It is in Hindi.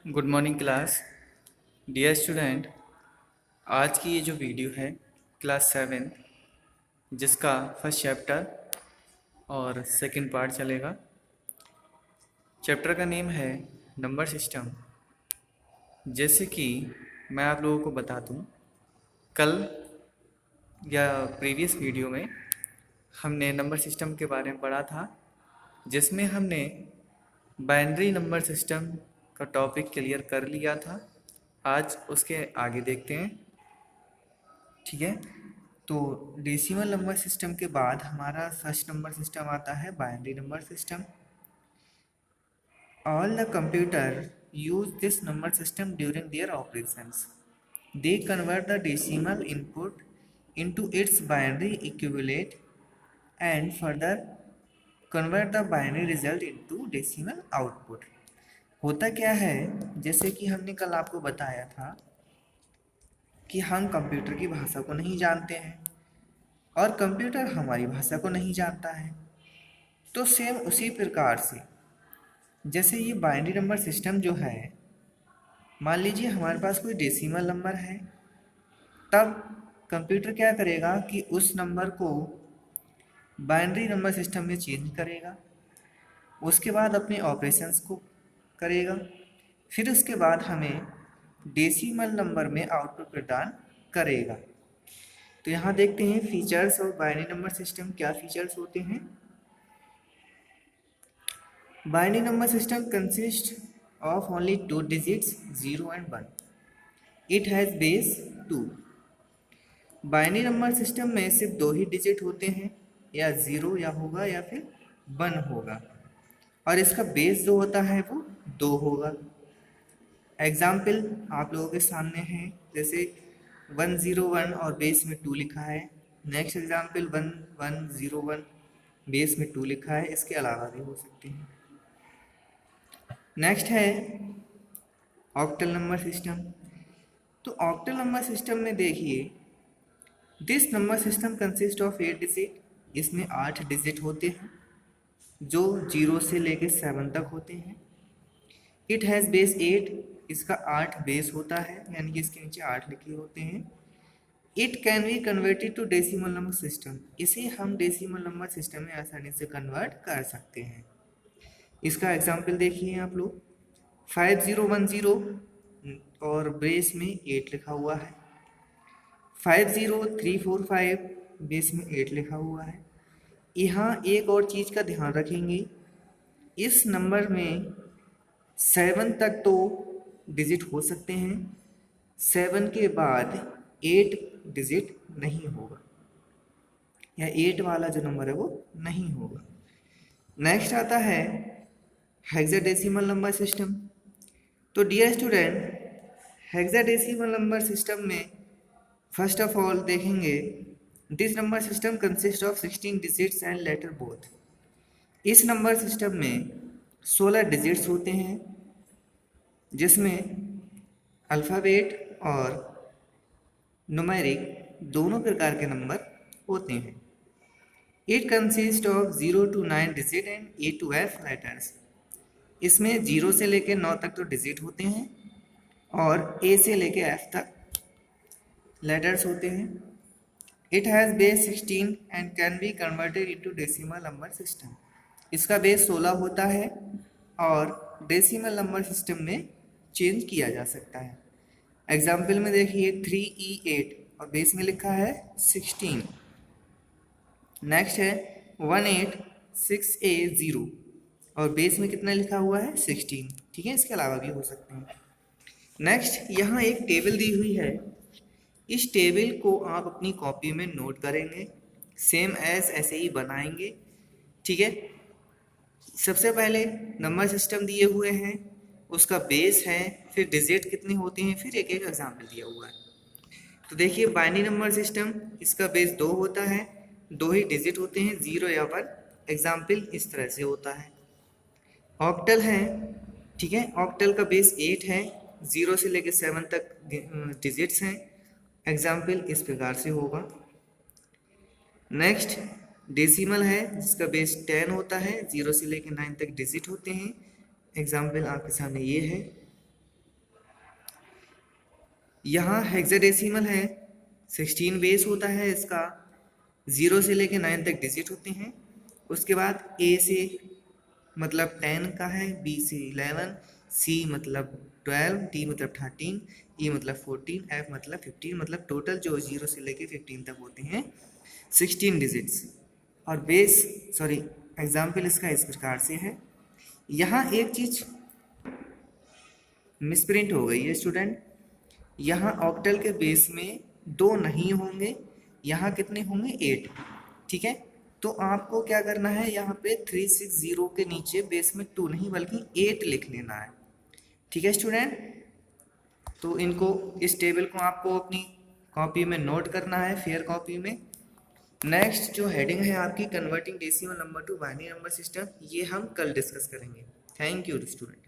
Good morning class. Dear student, आज की ये जो वीडियो है क्लास 7 जिसका फर्स्ट चैप्टर और सेकंड पार्ट चलेगा। चैप्टर का नेम है नंबर सिस्टम। जैसे कि मैं आप लोगों को बता दूं, कल या प्रीवियस वीडियो में हमने नंबर सिस्टम के बारे में पढ़ा था, जिसमें हमने बाइनरी नंबर सिस्टम का टॉपिक क्लियर कर लिया था। आज उसके आगे देखते हैं। ठीक है, तो डेसिमल नंबर सिस्टम के बाद हमारा फर्स्ट नंबर सिस्टम आता है binary number system. All the computer use this number system during their operations. They convert the decimal input into its binary equivalent and further convert the binary result into decimal output। होता क्या है, जैसे कि हमने कल आपको बताया था कि हम कंप्यूटर की भाषा को नहीं जानते हैं और कंप्यूटर हमारी भाषा को नहीं जानता है। तो सेम उसी प्रकार से जैसे ये बाइनरी नंबर सिस्टम जो है, मान लीजिए हमारे पास कोई डेसिमल नंबर है, तब कंप्यूटर क्या करेगा कि उस नंबर को बाइनरी नंबर सिस्टम में चेंज करेगा, उसके बाद अपने ऑपरेशंस को करेगा, फिर उसके बाद हमें डेसिमल नंबर में आउटपुट प्रदान करेगा। तो यहाँ देखते हैं features of binary number system. क्या फीचर्स होते हैं? Binary number system consist of only 2 digits 0 and 1। It has base 2। Binary number system में सिर्फ 2 ही डिजिट होते हैं, या 0 या होगा या फिर 1 होगा, और इसका बेस जो होता है वो 2 होगा। एग्जाम्पल आप लोगों के सामने है, जैसे 101 और बेस में 2 लिखा है। नेक्स्ट एग्जाम्पल 1101 बेस में 2 लिखा है। इसके अलावा भी हो सकते हैं। नेक्स्ट है ऑक्टल नंबर सिस्टम। तो ऑक्टल नंबर सिस्टम में देखिए, this number system consist of 8 digit. इसमें 8 डिजिट होते हैं जो 0 से लेकर 7 तक होते हैं। It has base 8। इसका 8 बेस होता है, यानी कि इसके नीचे 8 लिखे होते हैं। It can be converted to decimal number system. इसे हम डेसिमल नंबर सिस्टम में आसानी से कन्वर्ट कर सकते हैं। इसका एग्जाम्पल देखिए आप लोग, 5010 और बेस में 8 लिखा हुआ है। 50345 बेस में 8 लिखा हुआ है। यहाँ एक और चीज़ का ध्यान रखेंगे, इस नंबर में 7 तक तो डिजिट हो सकते हैं, 7 के बाद 8 डिजिट नहीं होगा, या 8 वाला जो नंबर है वो नहीं होगा। नेक्स्ट आता है हेक्साडेसिमल नंबर सिस्टम। तो dear student, hexadecimal number system में फर्स्ट ऑफ ऑल देखेंगे, this number system consist of 16 digits and letter both. इस नंबर सिस्टम में 16 डिजिट्स होते हैं, जिसमें अल्फ़ाबेट और न्यूमेरिक दोनों प्रकार के नंबर होते हैं। It consist of 0 to 9 digit and A to F letters. इसमें 0 से लेकर 9 तक तो डिजिट होते हैं और A से लेकर F तक लेटर्स होते हैं। It has base 16 and can be converted into decimal number system. इसका बेस 16 होता है और डेसिमल नंबर सिस्टम में चेंज किया जा सकता है। एग्जाम्पल में देखिए 3E8 और बेस में लिखा है 16। नेक्स्ट है 186A0 और बेस में कितना लिखा हुआ है 16। ठीक है, इसके अलावा भी हो सकते हैं। नेक्स्ट यहाँ एक टेबल दी हुई है, इस टेबल को आप अपनी कॉपी में नोट करेंगे, सेम एज ऐसे ही बनाएंगे। ठीक है, सबसे पहले नंबर सिस्टम दिए हुए हैं, उसका बेस है, फिर डिजिट कितने होते हैं, फिर एक एक एग्जाम्पल दिया हुआ है। तो देखिए बाइनरी नंबर सिस्टम, इसका बेस 2 होता है, 2 ही डिजिट होते हैं, 0 या 1। एग्जाम्पल इस तरह से होता है। ऑक्टल है, ठीक है, ऑक्टल का बेस 8 है, 0 से लेकर 7 तक डिजिट्स हैं। एग्जाम्पल इस प्रकार से होगा। नेक्स्ट डेसिमल है, जिसका बेस 10 होता है, 0 से लेकर 9 तक डिजिट होते हैं। एग्जाम्पल आपके सामने ये है। यहाँ हेक्साडेसिमल है, 16 बेस होता है इसका, 0 से लेके 9 तक डिजिट होते हैं। उसके बाद ए से मतलब 10 का है, बी से 11, सी मतलब 12, डी मतलब 13, ई मतलब 14, एफ मतलब 15, मतलब टोटल जो 0 से लेके 15 तक होते हैं 16 डिजिट्स। और बेस सॉरी एग्जाम्पल इसका इस प्रकार से है। यहाँ एक चीज मिसप्रिंट हो गई है स्टूडेंट, यहाँ ऑक्टल के बेस में 2 नहीं होंगे, यहाँ कितने होंगे 8। ठीक है, तो आपको क्या करना है, यहाँ पे 360 के नीचे बेस में 2 नहीं बल्कि 8 लिख लेना है। ठीक है स्टूडेंट, तो इनको इस टेबल को आपको अपनी कॉपी में नोट करना है, फेयर कॉपी में। नेक्स्ट जो हेडिंग है आपकी converting decimal number two binary number system, ये हम कल डिस्कस करेंगे। Thank you student.